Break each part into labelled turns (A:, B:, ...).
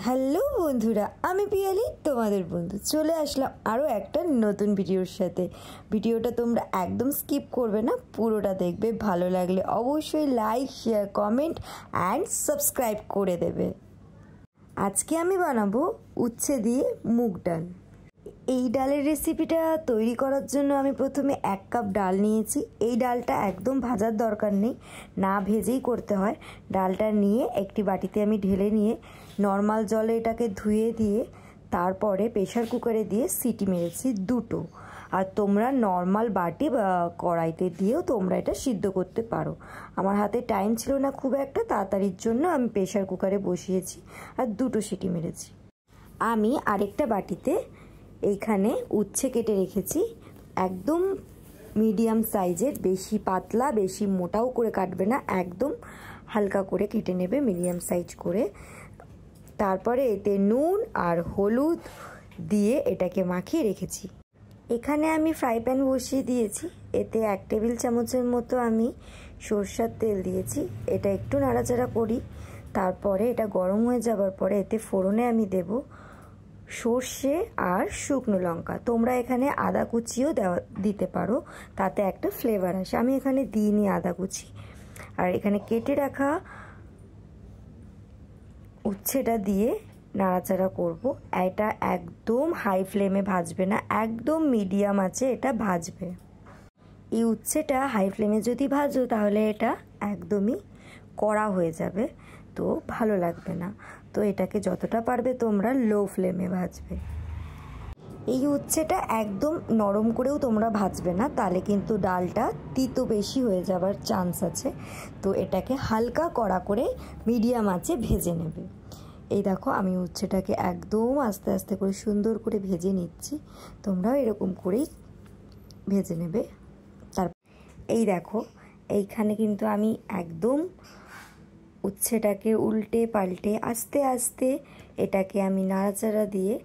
A: Hello বন্ধুরা, আমি পিয়ালি তোমাদের বন্ধু চলে আসলাম আরও একটা নতুন ভিডিওর সাথে। ভিডিওটা তোমরা একদম স্কিপ করবে না, পুরোটা দেখবে। ভালো লাগলে অবশ্যই like, share, comment and subscribe করে দেবে। আজকে আমি বানাবো উচ্ছে দিয়ে মুগ ডাল। এই ডালের রেসিপিটা তৈরি করার জন্য আমি প্রথমে 1 কাপ ডাল নিয়েছি। এই ডালটা একদম ভাজার দরকার নেই, না ভেজেই করতে হয়। ডালটা নিয়ে একটি বাটিতে আমি ঢেলে নিয়ে নর্মাল জলে এটাকে ধুয়ে দিয়ে তারপরে প্রেশার কুকারে দিয়ে সিটি মেরেছি 2টো। আর তোমরা নর্মাল বাটি বা কড়াইতে দিয়েও তোমরা এটা সিদ্ধ করতে পারো। আমার হাতে টাইম ছিল না খুব একটা, তাড়াতাড়ির জন্য আমি প্রেশার কুকারে বসিয়েছি আর 2টো সিটি মেরেছি। আমি আরেকটা বাটিতে এইখানে উচ্ছে কেটে রেখেছি, একদম মিডিয়াম সাইজের, বেশি পাতলা বেশি মোটাও করে কাটবে না, একদম হালকা করে কেটে নেবে মিডিয়াম সাইজ করে। তারপরে এতে নুন আর হলুদ দিয়ে এটাকে মাখিয়ে রেখেছি। এখানে আমি ফ্রাই প্যান বসিয়ে দিয়েছি, এতে 1 টেবিল চামচের মতো আমি সরষের তেল দিয়েছি। এটা একটু নাড়াচাড়া করি, তারপরে এটা গরম হয়ে যাবার পরে এতে ফোড়নে আমি দেব সর্ষে আর শুকনো লঙ্কা। তোমরা এখানে আদা কুচিও দিতে পারো, তাতে একটা ফ্লেভার আসে। আমি এখানে দিইনি আদা কুচি। আর এখানে কেটে রাখা উচ্ছেটা দিয়ে নাড়াচাড়া করব। এটা একদম হাই ফ্লেমে ভাজবে না, একদম মিডিয়াম আছে এটা ভাজবে। এই উচ্ছেটা হাই ফ্লেমে যদি ভাজো তাহলে এটা একদমই কড়া হয়ে যাবে, তো ভালো লাগবে না। তো এটাকে যতটা পারবে তোমরা লো ফ্লেমে ভাজবে। এই উচ্ছেটা একদম নরম করেও তোমরা ভাজবে না, তাহলে কিন্তু ডালটা তিতো বেশি হয়ে যাবার চান্স আছে। তো এটাকে হালকা কড়া করে মিডিয়াম আঁচে ভেজে নেবে। এই দেখো আমি উচ্ছেটাকে একদম আস্তে আস্তে করে সুন্দর করে ভেজে নিচ্ছি, তোমরাও এরকম করেই ভেজে নেবে। এই দেখো এইখানে কিন্তু আমি একদম উচ্ছেটাকে উল্টে পাল্টে আস্তে আস্তে এটাকে আমি নাড়াচাড়া দিয়ে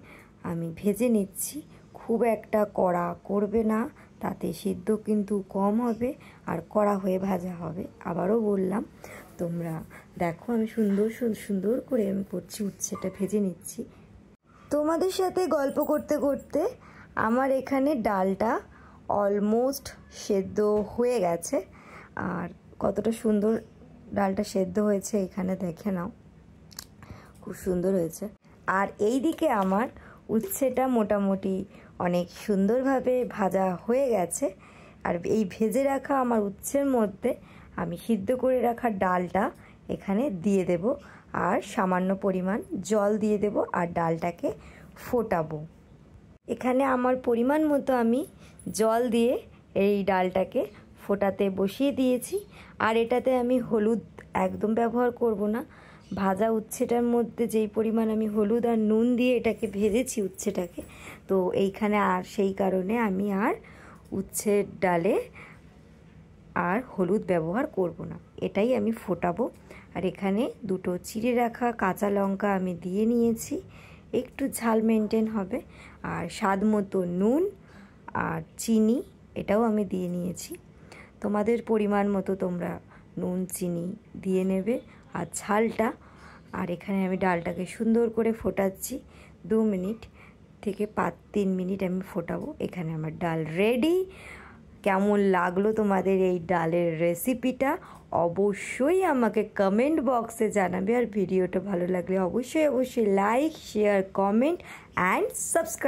A: আমি ভেজে নিচ্ছি। খুব একটা কড়া করবে না, তাতে সিদ্ধ কিন্তু কম হবে আর কড়া হয়ে ভাজা হবে। আবারও বললাম, তোমরা দেখো আমি সুন্দর করে আমি করছি, উচ্ছেটা ভেজে নিচ্ছি। তোমাদের সাথে গল্প করতে করতে আমার এখানে ডালটা অলমোস্ট সেদ্ধ হয়ে গেছে। আর কতটা সুন্দর ডালটা সেদ্ধ হয়েছে এখানে দেখে নাও, খুব সুন্দর হয়েছে। আর এই দিকে আমার উচ্ছেটা মোটামুটি অনেক সুন্দরভাবে ভাজা হয়ে গেছে। আর এই ভেজে রাখা আমার উচ্ছের মধ্যে আমি সিদ্ধ করে রাখা ডালটা এখানে দিয়ে দেব, আর সামান্য পরিমাণ জল দিয়ে দেব, আর ডালটাকে ফোটাবো। এখানে আমার পরিমাণ মতো আমি জল দিয়ে এই ডালটাকে ফোটাতে বসিয়ে দিয়েছি। আর এটাতে আমি হলুদ একদম ব্যবহার করব না। ভাজা উচ্ছেটার মধ্যে যেই পরিমাণ আমি হলুদ আর নুন দিয়ে এটাকে ভেজেছি উচ্ছেটাকে, তো এইখানে আর সেই কারণে আমি আর উচ্ছের ডালে আর হলুদ ব্যবহার করব না, এটাই আমি ফোটাবো। আর এখানে 2টো চিড়ে রাখা কাঁচা লঙ্কা আমি দিয়ে নিয়েছি, একটু ঝাল মেনটেন হবে। আর স্বাদ মতো নুন আর চিনি এটাও আমি দিয়ে নিয়েছি। তোমাদের পরিমাণ মতো তোমরা নুন চিনি দিয়ে নেবে আর ঝালটা। আর এখানে আমি ডালটাকে সুন্দর করে ফোটাচ্ছি, 2 মিনিট থেকে 3 মিনিট আমি ফোটাবো। এখানে আমার ডাল রেডি। কেমন লাগলো তোমাদের এই ডালের রেসিপিটা অবশ্যই আমাকে কমেন্ট বক্সে জানাবে। আর ভিডিওটা ভালো লাগলে অবশ্যই like, share, comment and subscribe.